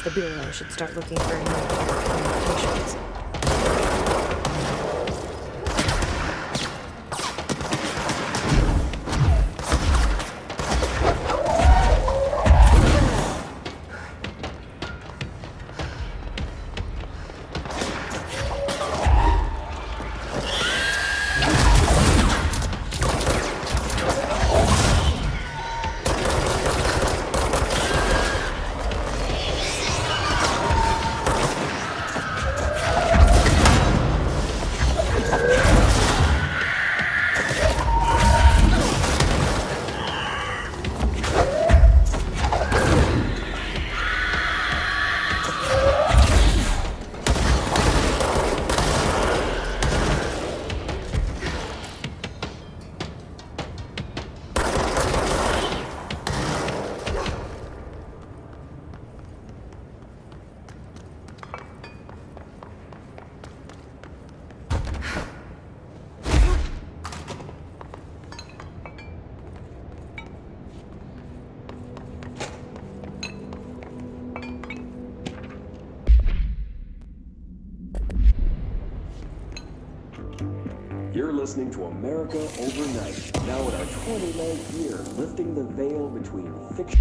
the Bureau should start looking for any communications. You're listening to America Overnight, now in our 29th year, lifting the veil between fiction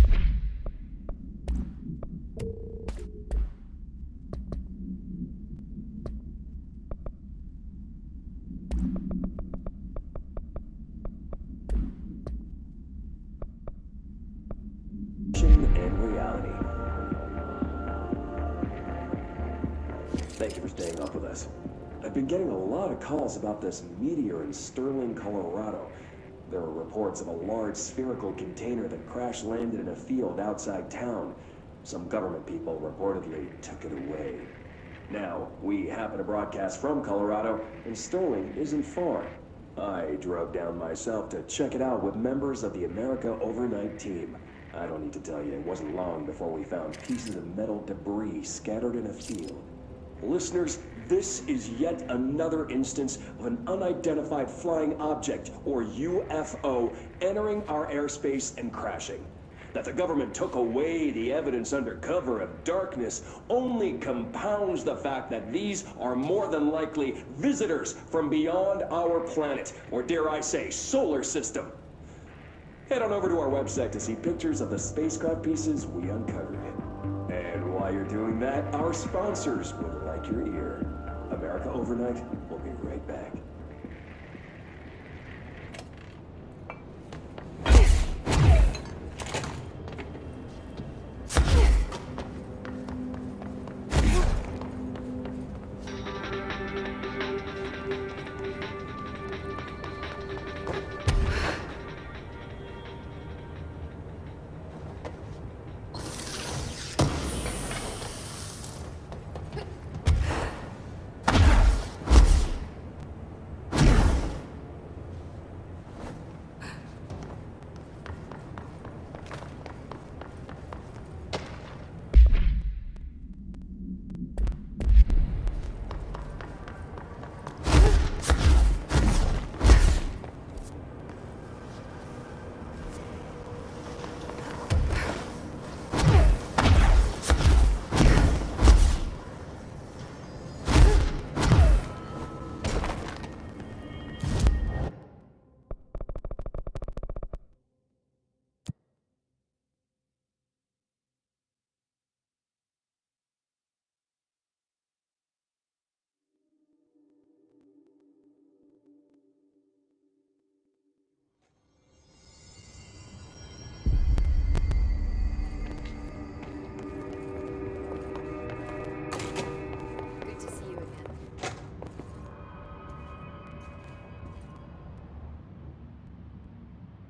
and reality. Thank you for staying up with us. I've been getting a lot of calls about this meteor in Sterling, Colorado. There are reports of a large spherical container that crash landed in a field outside town. Some government people reportedly took it away. Now, we happen to broadcast from Colorado, and Sterling isn't far. I drove down myself to check it out with members of the America Overnight team. I don't need to tell you, it wasn't long before we found pieces of metal debris scattered in a field. Listeners, this is yet another instance of an unidentified flying object, or UFO, entering our airspace and crashing. That the government took away the evidence under cover of darkness only compounds the fact that these are more than likely visitors from beyond our planet, or dare I say, solar system. Head on over to our website to see pictures of the spacecraft pieces we uncovered. And while you're doing that, our sponsors will like your ear. America Overnight will be right back.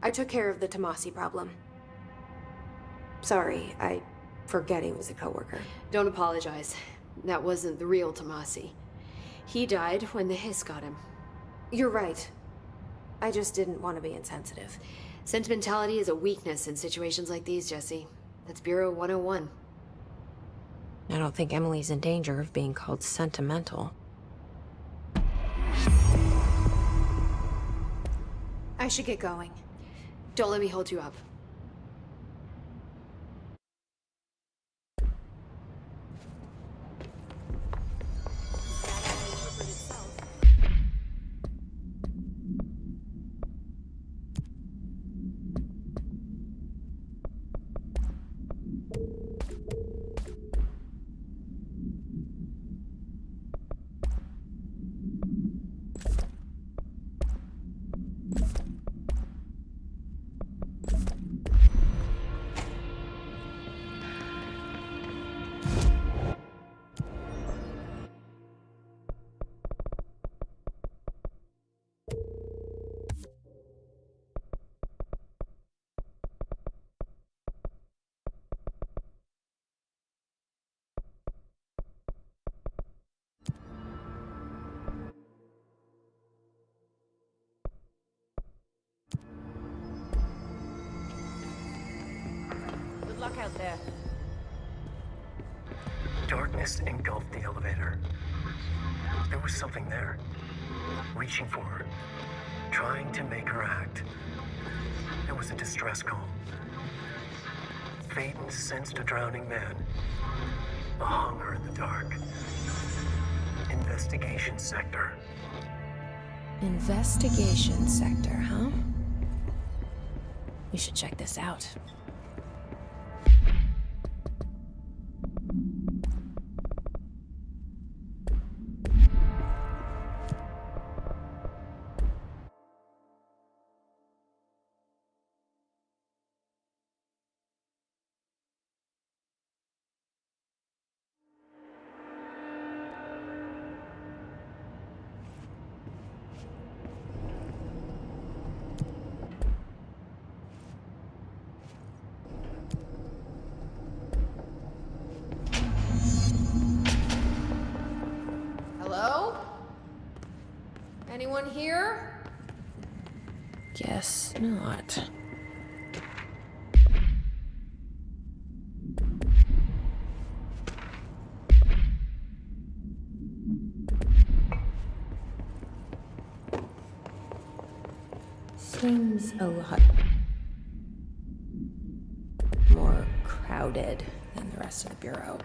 I took care of the Tomasi problem. Sorry, I forget he was a coworker. Don't apologize. That wasn't the real Tomasi. He died when the hiss got him. You're right. I just didn't want to be insensitive. Sentimentality is a weakness in situations like these, Jesse. That's Bureau 101. I don't think Emily's in danger of being called sentimental. I should get going. Don't let me hold you up. fuck out there. Darkness engulfed the elevator. There was something there, reaching for her, trying to make her act. It was a distress call. Faden sensed a drowning man, a hunger in the dark. Investigation sector. Investigation sector, huh? We should check this out. Hello? Anyone here? Guess not. Seems a lot more crowded than the rest of the bureau.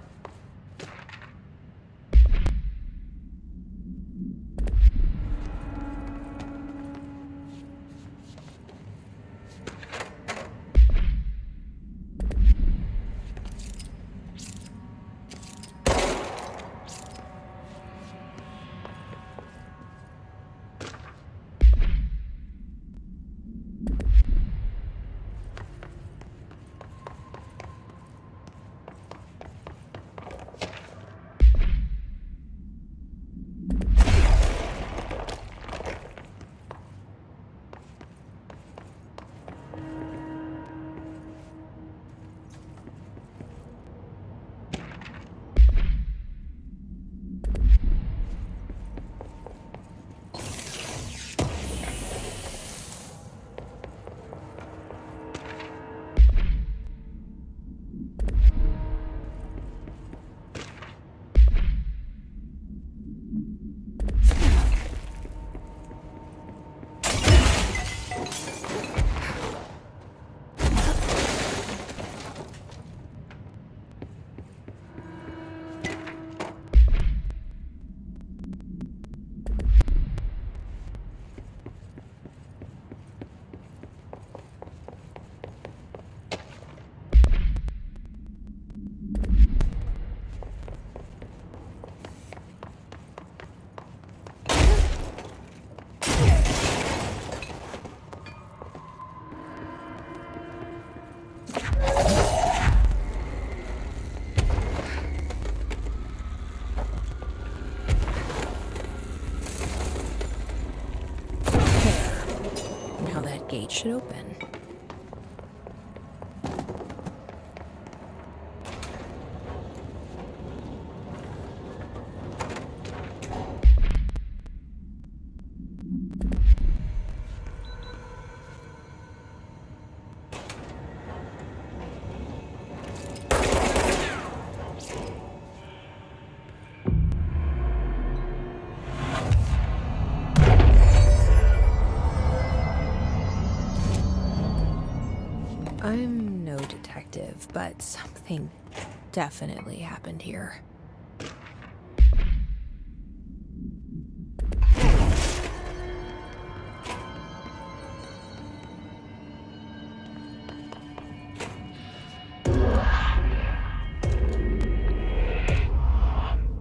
Gate should open. I'm no detective, but something definitely happened here.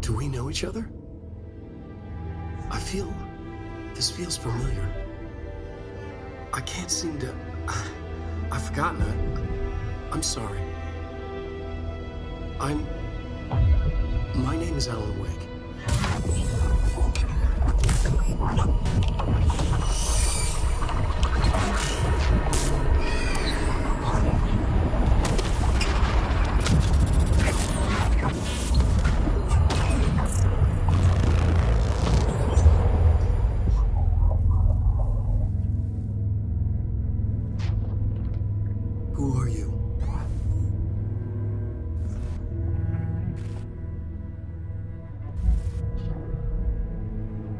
Do we know each other? This feels familiar. I can't seem to... I've forgotten it. I'm sorry. My name is Alan Wake. Who are you?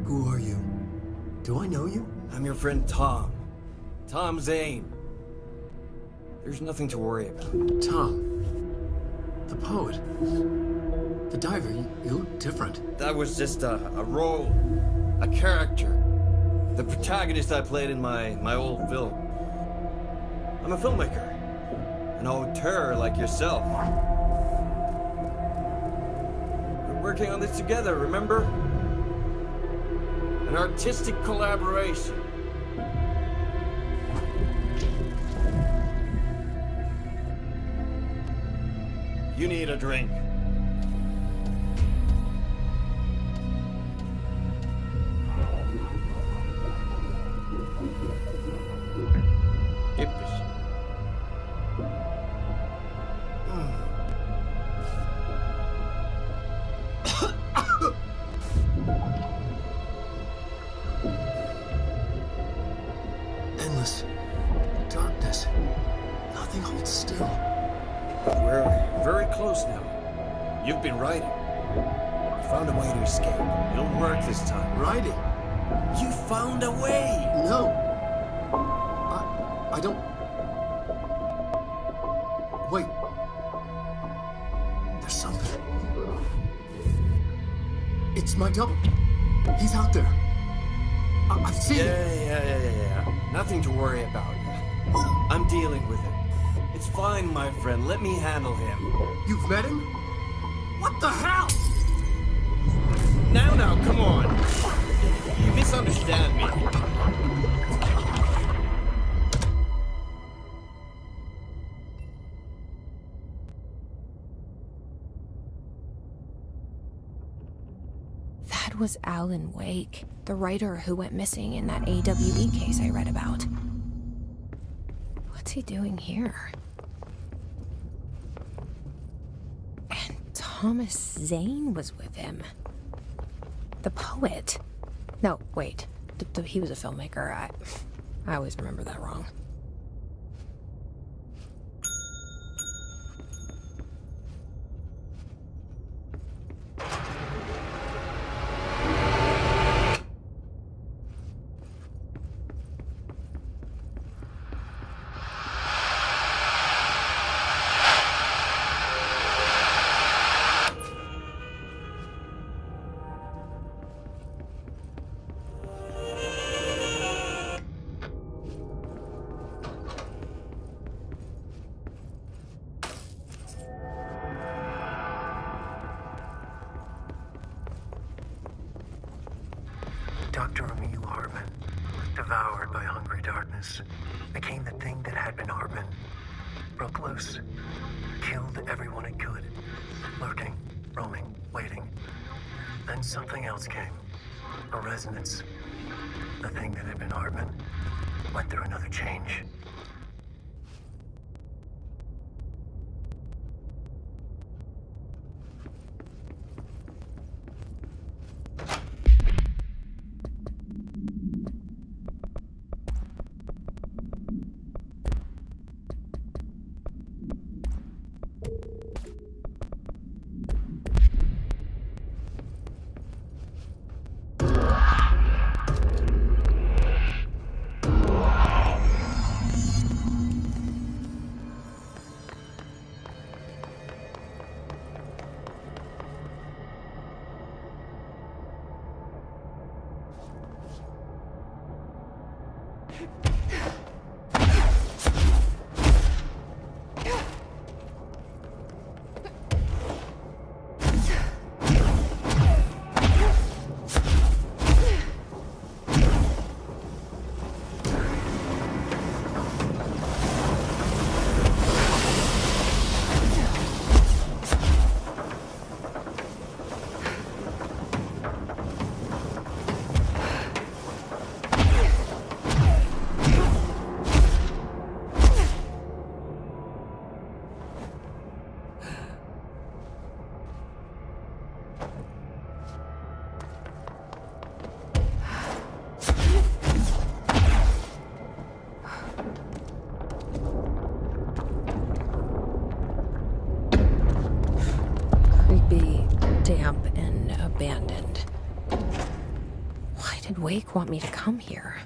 Who are you? Do I know you? I'm your friend Tom. Tom Zane. There's nothing to worry about. Tom. The poet. The diver. You look different. That was just a role. A character. The protagonist I played in my old film. I'm a filmmaker. An auteur like yourself. We're working on this together, remember? An artistic collaboration. You need a drink. Yippies. Endless. Darkness. Nothing holds still. We're very close now. You've been writing. You found a way to escape. It'll work this time. Riding. You found a way! No. I don't... Wait. There's something. It's my double. He's out there. I've seen him. Yeah. Nothing to worry about. I'm dealing with it. It's fine, my friend. Let me handle him. You've met him? What the hell? Now, come on. You misunderstand me. That was Alan Wake, the writer who went missing in that AWE case I read about. What's he doing here? And Thomas Zane was with him. The poet. No, wait. He was a filmmaker. I always remember that wrong. Dr. Emil Hartman, devoured by hungry darkness, became the thing that had been Hartman. Broke loose, killed everyone it could, lurking, roaming, waiting. Then something else came, a resonance. The thing that had been Hartman went through another change. Damp and abandoned. did Wake want me to come here?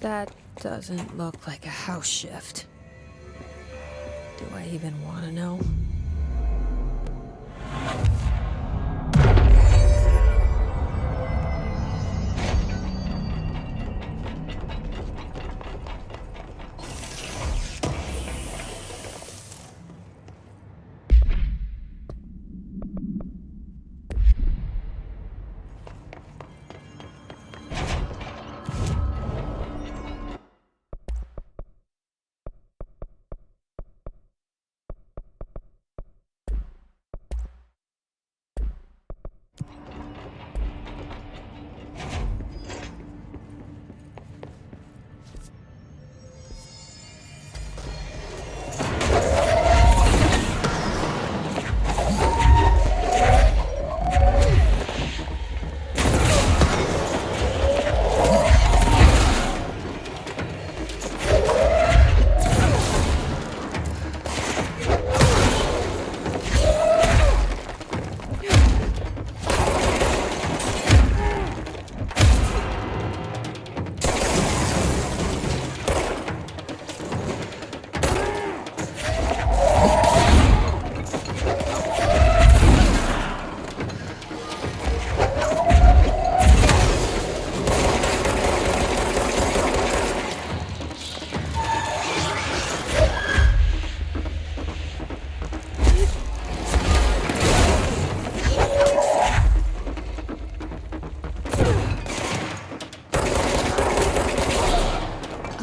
That doesn't look like a house shift. Do I even want to know?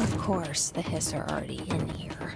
Of course, the Hiss are already in here.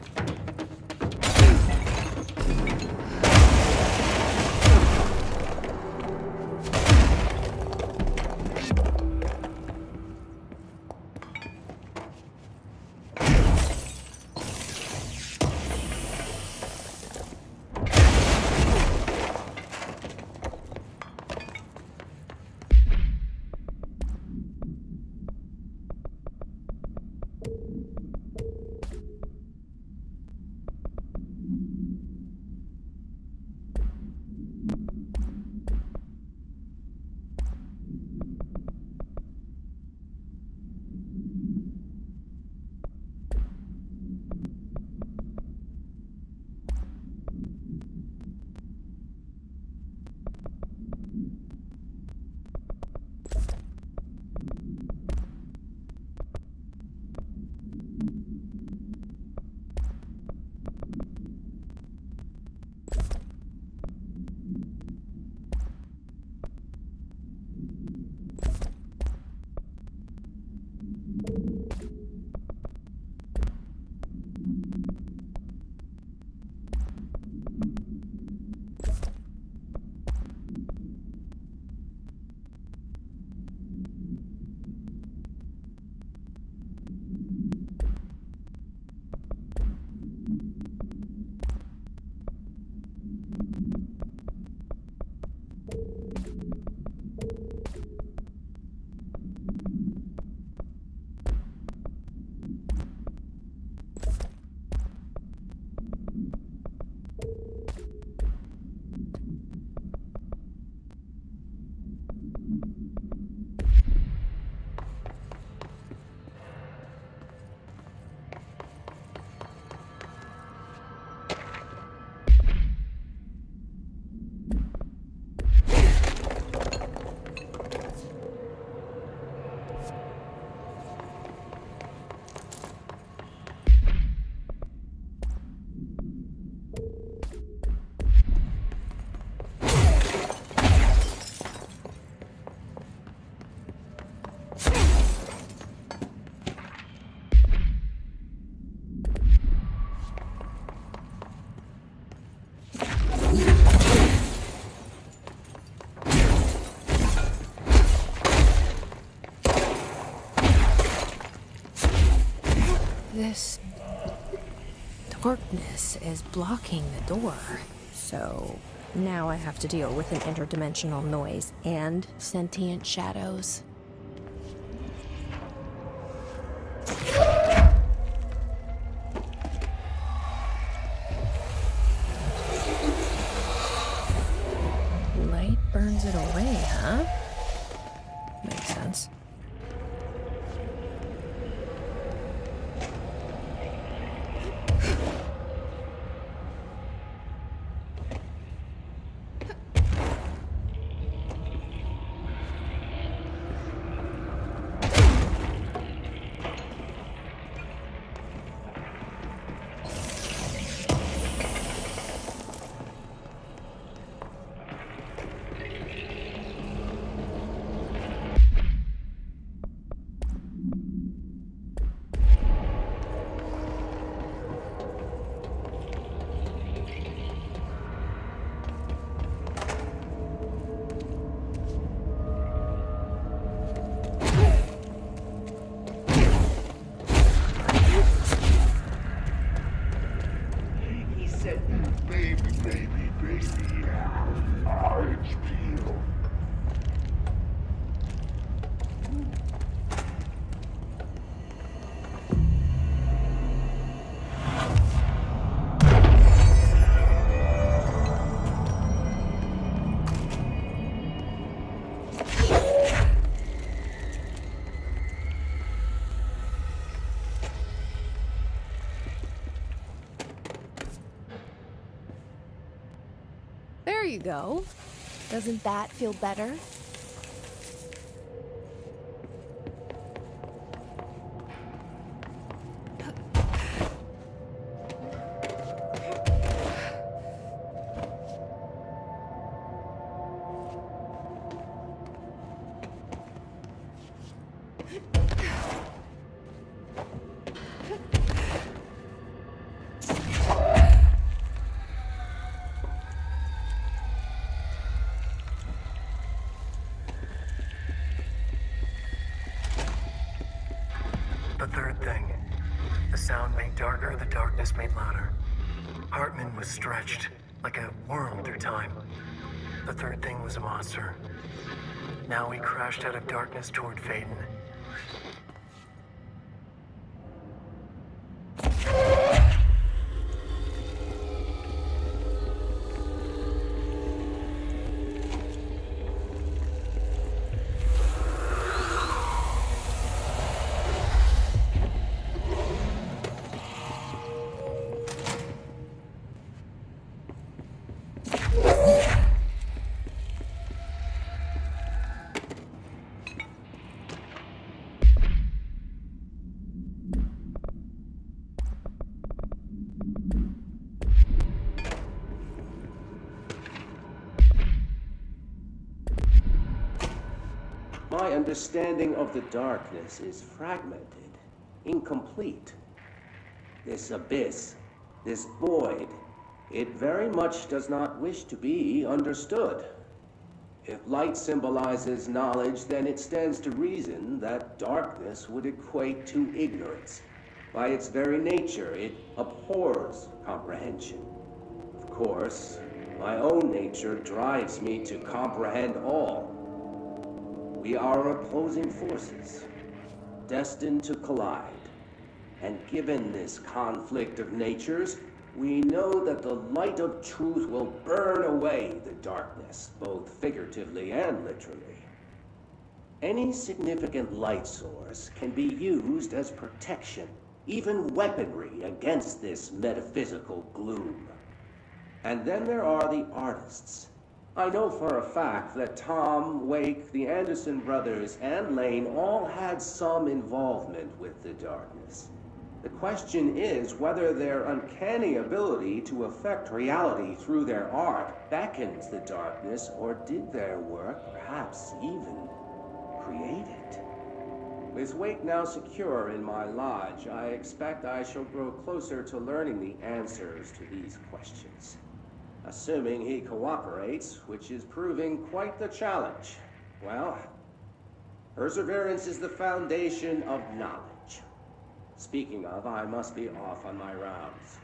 This darkness is blocking the door. So now I have to deal with an interdimensional noise and sentient shadows. Light burns it away, huh? Makes sense. There you go. Doesn't that feel better? The third thing. The sound made darker, the darkness made louder. Hartman was stretched, like a worm through time. The third thing was a monster. Now he crashed out of darkness toward Phaeton. My understanding of the darkness is fragmented, incomplete. This abyss, this void, it very much does not wish to be understood. If light symbolizes knowledge, then it stands to reason that darkness would equate to ignorance. By its very nature, it abhors comprehension. Of course, my own nature drives me to comprehend all. We are opposing forces, destined to collide. And given this conflict of natures, we know that the light of truth will burn away the darkness, both figuratively and literally. Any significant light source can be used as protection, even weaponry against this metaphysical gloom. And then there are the artists. I know for a fact that Tom, Wake, the Anderson brothers, and Lane all had some involvement with the darkness. The question is whether their uncanny ability to affect reality through their art beckons the darkness, or did their work perhaps even create it? With Wake now secure in my lodge, I expect I shall grow closer to learning the answers to these questions. Assuming he cooperates, which is proving quite the challenge. Well, perseverance is the foundation of knowledge. Speaking of, I must be off on my rounds.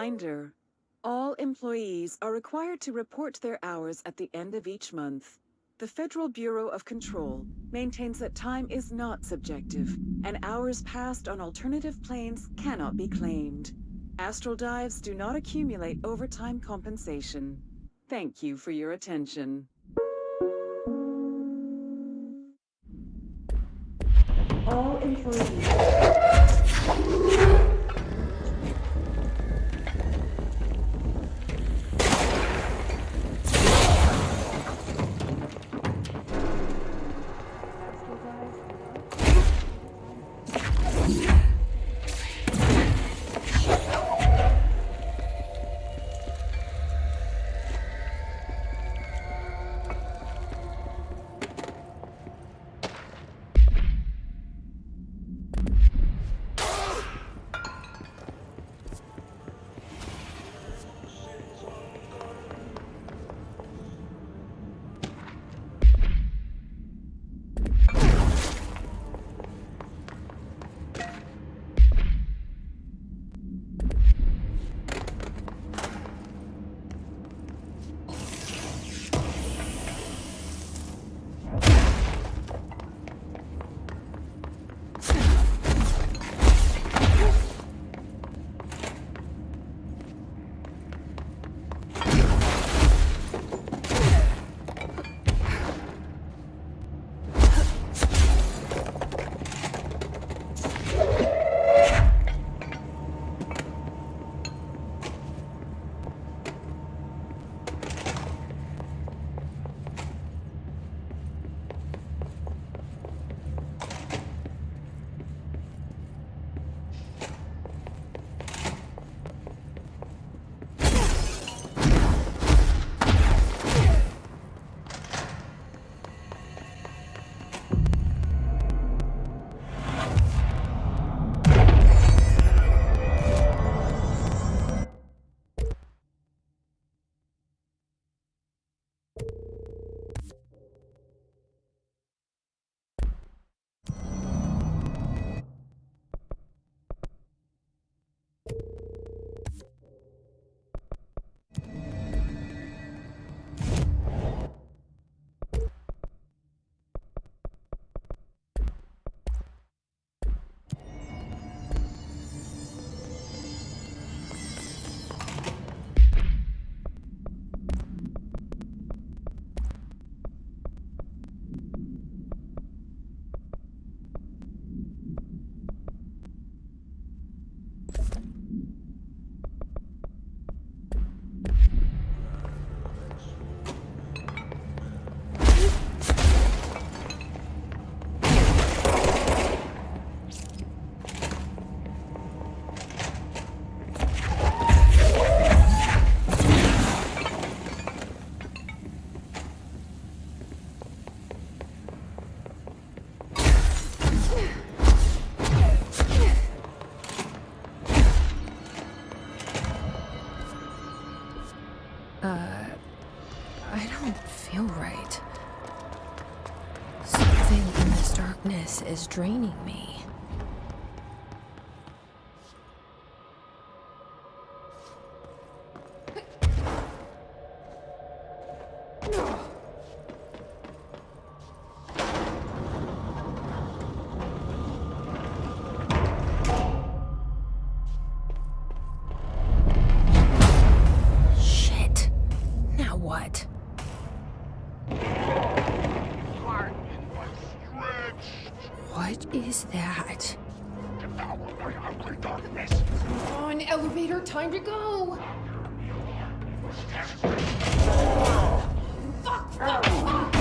Reminder. All employees are required to report their hours at the end of each month. The Federal Bureau of Control maintains that time is not subjective, and hours passed on alternative planes cannot be claimed. Astral dives do not accumulate overtime compensation. Thank you for your attention. All employees... draining me. Shit. Now what? What is that? Come on, elevator, time to go! Fuck! Fuck! Fuck!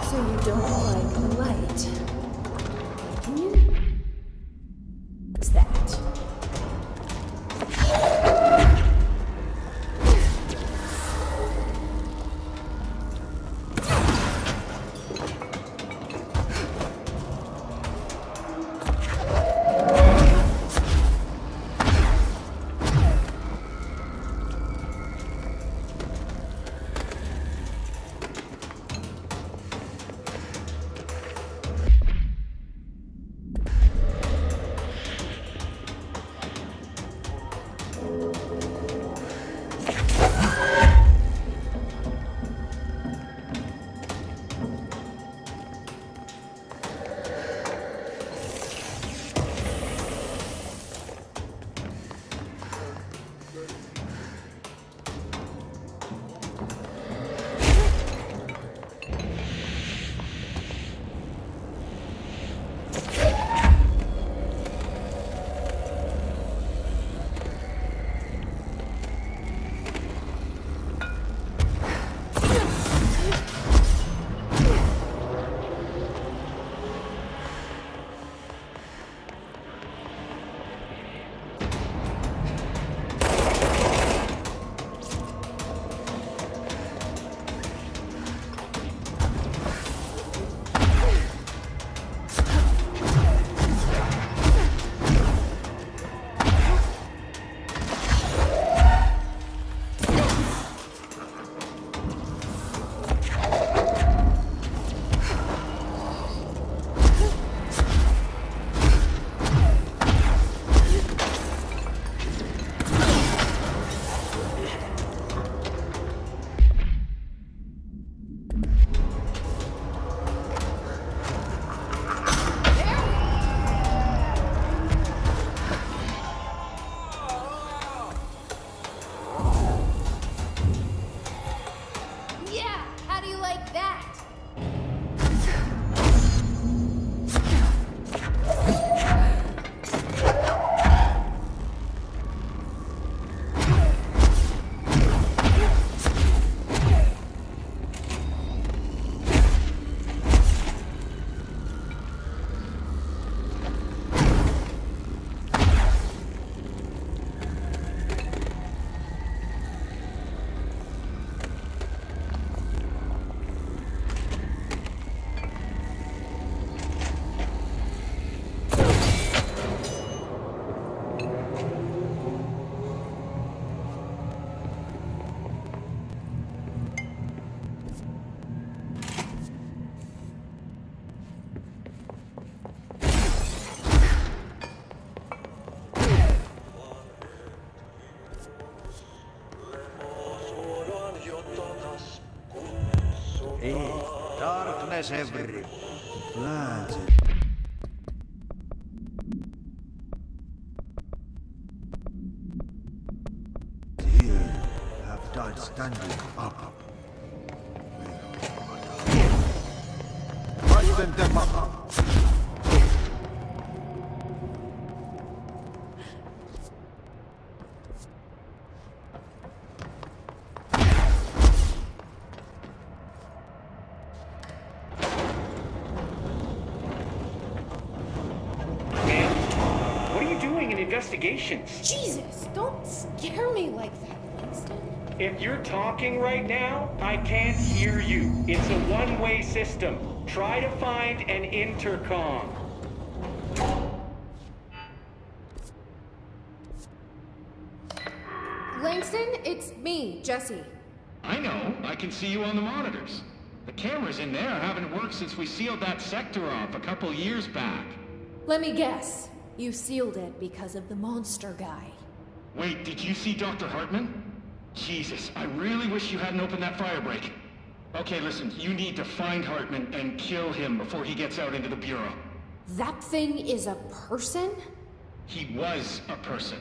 So you don't like the light? Can you? What's that? Darkness every planet. Here have died standing up. Fight them up. Investigations. Jesus, don't scare me like that, Winston. If you're talking right now, I can't hear you. It's a one-way system. Try to find an intercom. Langston, it's me, Jesse. I know. I can see you on the monitors. The cameras in there haven't worked since we sealed that sector off a couple years back. Let me guess. You sealed it because of the monster guy. Wait, did you see Dr. Hartman? Jesus, I really wish you hadn't opened that fire break. Okay, listen, you need to find Hartman and kill him before he gets out into the Bureau. That thing is a person? He was a person.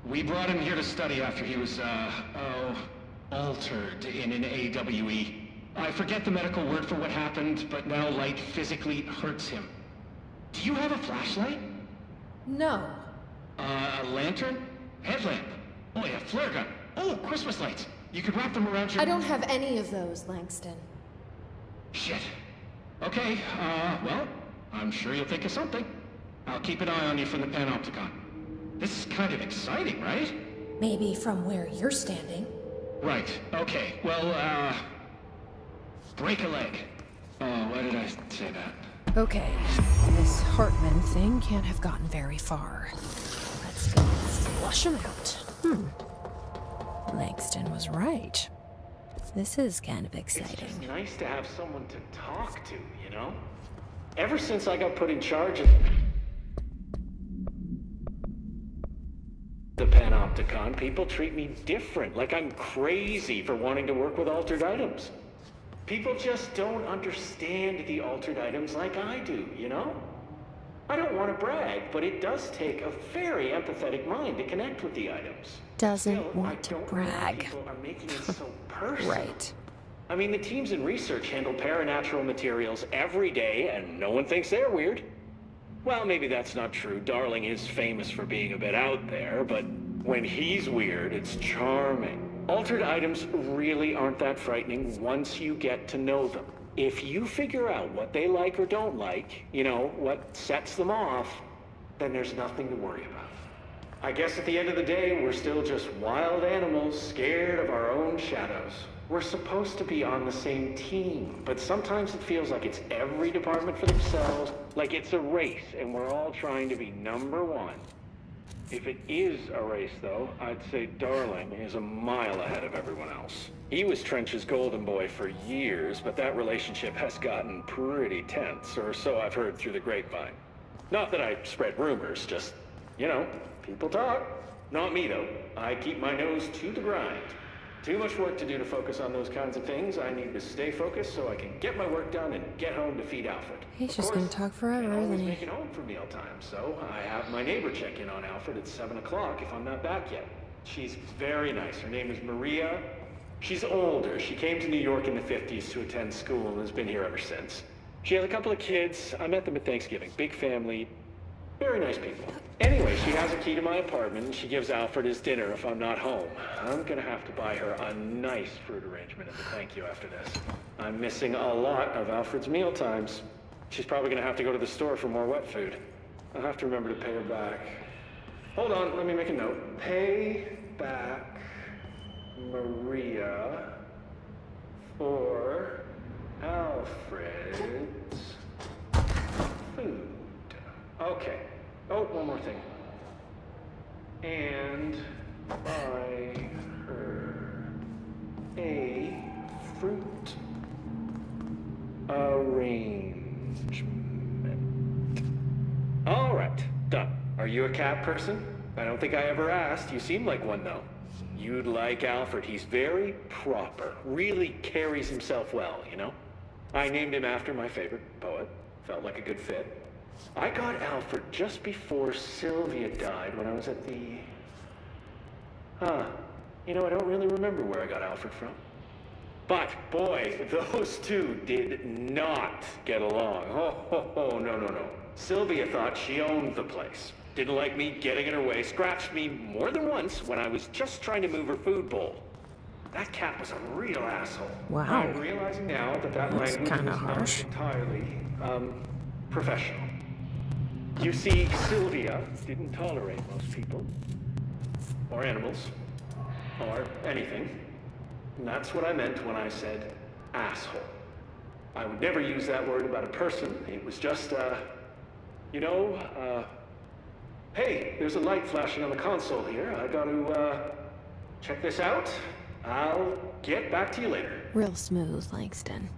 We brought him here to study after he was, altered in an AWE. I forget the medical word for what happened, but now light physically hurts him. Do you have a flashlight? No. A lantern? Headlamp? Oh, yeah, flare gun. Oh, Christmas lights. You could wrap them around your... I don't have any of those, Langston. Shit. Okay, well, I'm sure you'll think of something. I'll keep an eye on you from the Panopticon. This is kind of exciting, right? Maybe from where you're standing. Right, okay. Well, break a leg. Oh, why did I say that? Okay, this Hartman thing can't have gotten very far. Let's go flush him out. Langston was right. This is kind of exciting. It's just nice to have someone to talk to, you know? Ever since I got put in charge of the Panopticon, people treat me different, like I'm crazy for wanting to work with altered items. People just don't understand the altered items like I do, you know? I don't want to brag, but it does take a very empathetic mind to connect with the items. Doesn't Still, want I to don't know brag. People are making it so personal. Right. I mean, the teams in research handle paranatural materials every day, and no one thinks they're weird. Well, maybe that's not true. Darling is famous for being a bit out there, but when he's weird, it's charming. Altered items really aren't that frightening once you get to know them. If you figure out what they like or don't like, you know, what sets them off, then there's nothing to worry about. I guess at the end of the day, we're still just wild animals scared of our own shadows. We're supposed to be on the same team, but sometimes it feels like it's every department for themselves, like it's a race and we're all trying to be number one. If it is a race, though, I'd say Darling is a mile ahead of everyone else. He was Trench's golden boy for years, but that relationship has gotten pretty tense, or so I've heard through the grapevine. Not that I spread rumors, just, you know, people talk. Not me, though. I keep my nose to the grind. Too much work to do to focus on those kinds of things. I need to stay focused so I can get my work done and get home to feed Alfred. He's just gonna talk forever, isn't Always he? making home for mealtime, so I have my neighbor check in on Alfred at 7 o'clock if I'm not back yet. She's very nice. Her name is Maria. She's older. She came to New York in the 50s to attend school and has been here ever since. She has a couple of kids. I met them at Thanksgiving. Big family. Very nice people. Anyway, she has a key to my apartment and she gives Alfred his dinner if I'm not home. I'm gonna have to buy her a nice fruit arrangement as a thank you after this. I'm missing a lot of Alfred's meal times. She's probably gonna have to go to the store for more wet food. I'll have to remember to pay her back. Hold on, let me make a note. Pay back Maria for Alfred's food. Okay. Oh, one more thing. And buy her a fruit arrangement. All right, done. Are you a cat person? I don't think I ever asked. You seem like one, though. You'd like Alfred. He's very proper. Really carries himself well, you know? I named him after my favorite poet. Felt like a good fit. I got Alfred just before Sylvia died when I was at the... You know, I don't really remember where I got Alfred from. But, boy, those two did not get along. Oh, no. Sylvia thought she owned the place. Didn't like me getting in her way, scratched me more than once when I was just trying to move her food bowl. That cat was a real asshole. Wow. I'm realizing now that That's language kinda was harsh. not entirely, professional. You see, Sylvia didn't tolerate most people, or animals, or anything. And that's what I meant when I said asshole. I would never use that word about a person. It was just, hey, there's a light flashing on the console here. I gotta, check this out. I'll get back to you later. Real smooth, Langston.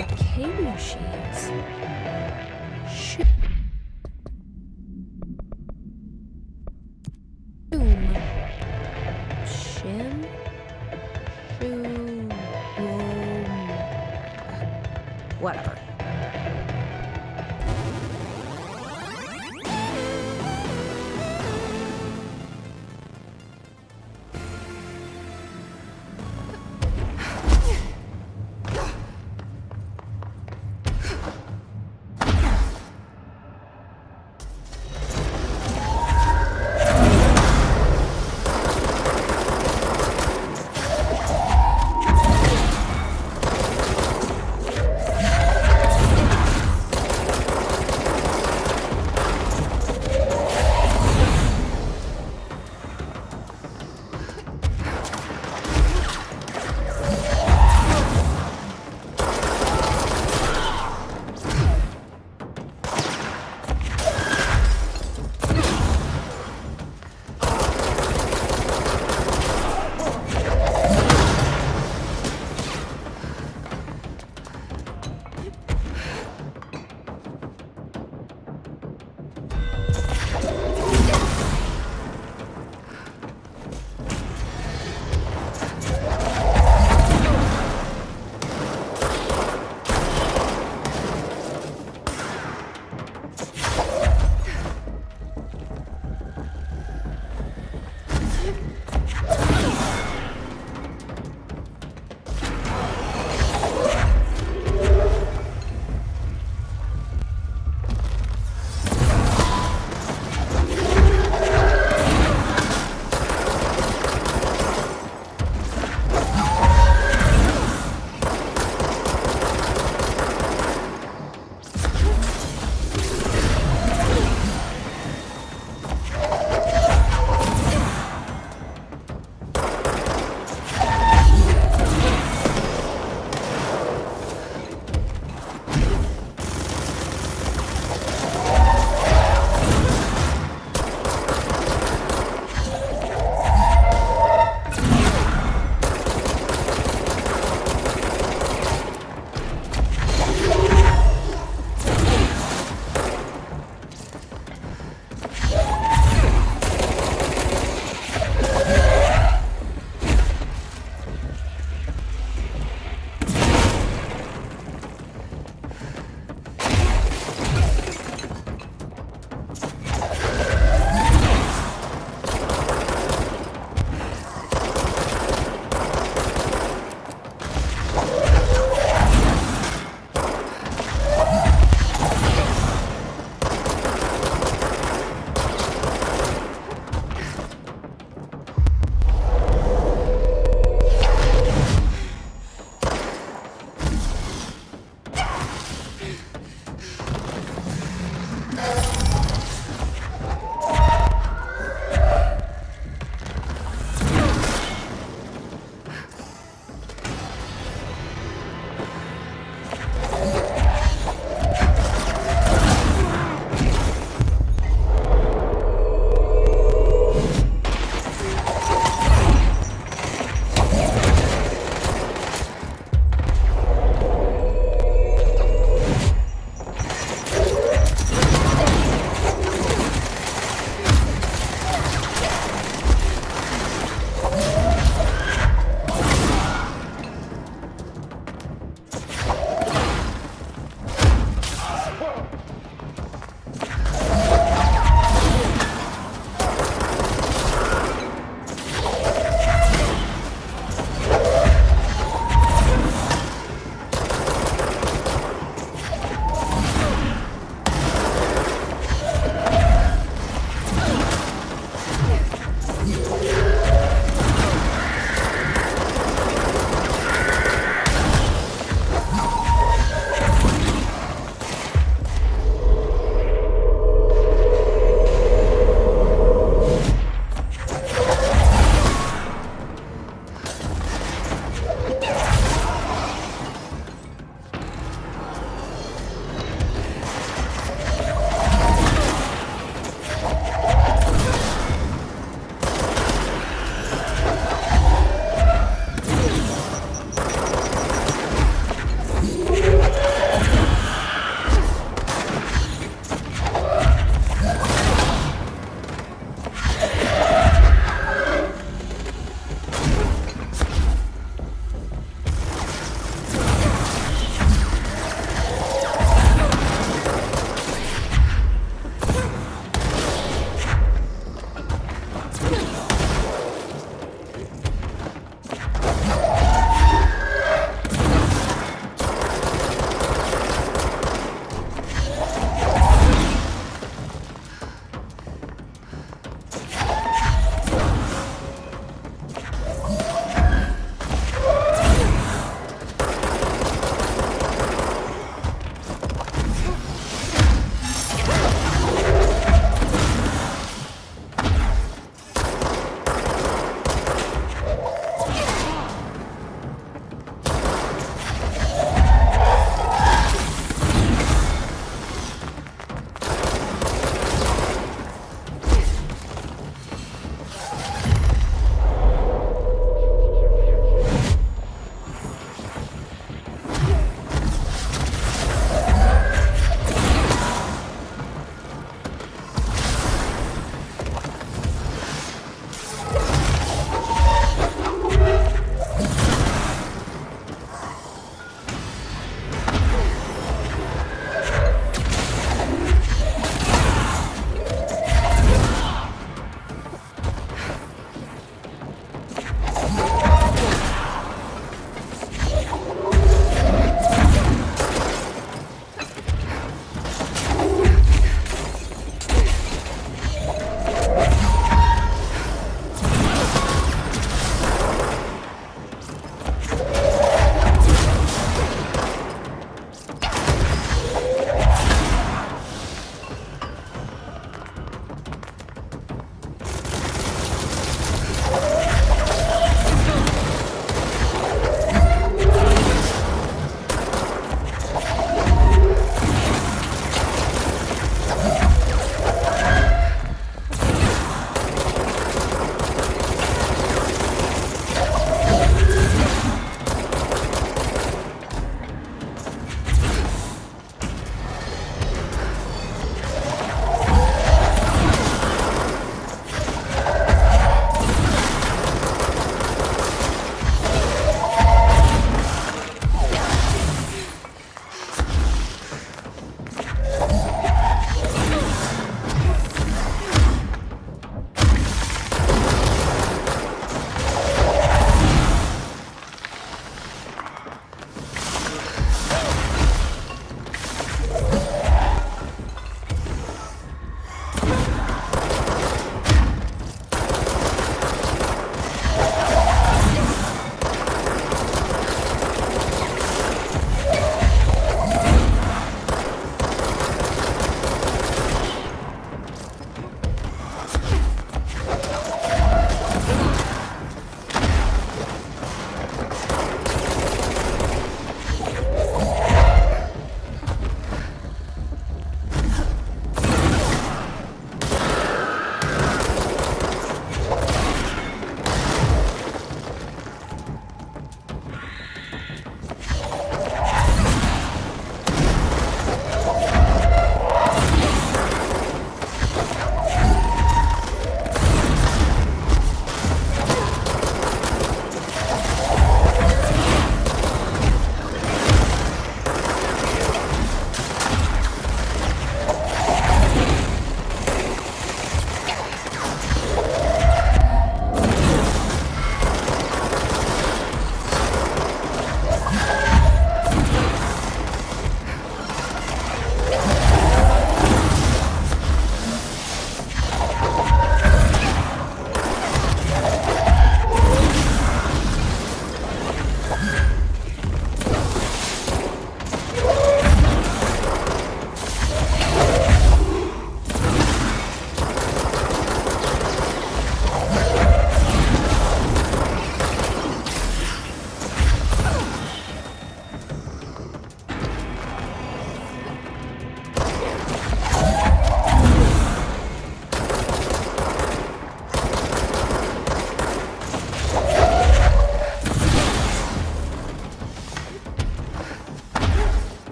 arcade machines. Shoom. Shim? Shoom. Whatever.